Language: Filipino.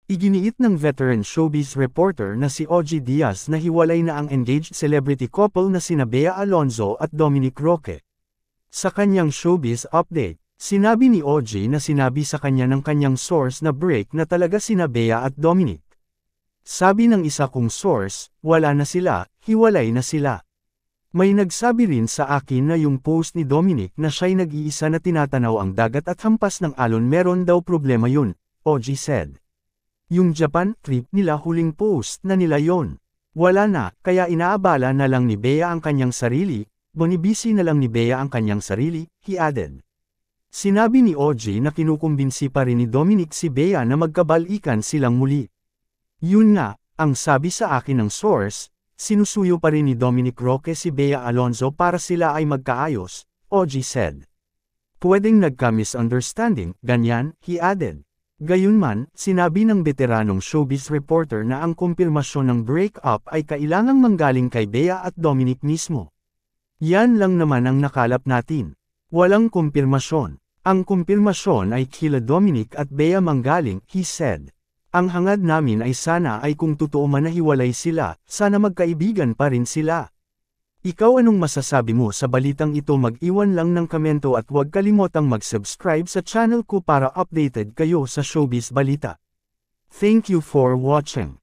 Iginiit ng veteran showbiz reporter na si OG Diaz na hiwalay na ang engaged celebrity couple na sina Bea Alonzo at Dominic Roque. Sa kanyang showbiz update, sinabi ni OG na sinabi sa kanya ng kanyang source na break na talaga sina Bea at Dominic. Sabi ng isa kong source, wala na sila, hiwalay na sila. May nagsabi rin sa akin na yung post ni Dominic na siya'y nag-iisa na tinatanaw ang dagat at hampas ng alon meron daw problema yun, OG said. Yung Japan trip nila huling post na nila yon. Wala na, kaya inaabala na lang ni Bea ang kanyang sarili, bonibisi na lang ni Bea ang kanyang sarili, he added. Sinabi ni OG na kinukumbinsi pa rin ni Dominic si Bea na magkabalikan silang muli. Yun nga, ang sabi sa akin ng source, sinusuyo pa rin ni Dominic Roque si Bea Alonzo para sila ay magkaayos, OG said. Pwedeng nagka-misunderstanding, ganyan, he added. Gayunman, sinabi ng veteranong showbiz reporter na ang kumpirmasyon ng breakup ay kailangang manggaling kay Bea at Dominic mismo. Yan lang naman ang nakalap natin. Walang kumpirmasyon. Ang kumpirmasyon ay kila Dominic at Bea manggaling, he said. Ang hangad namin ay sana ay kung totoo man na hiwalay sila, sana magkaibigan pa rin sila. Ikaw anong masasabi mo sa balitang ito? Mag-iwan lang ng komento at huwag kalimotang mag-subscribe sa channel ko para updated kayo sa showbiz balita. Thank you for watching.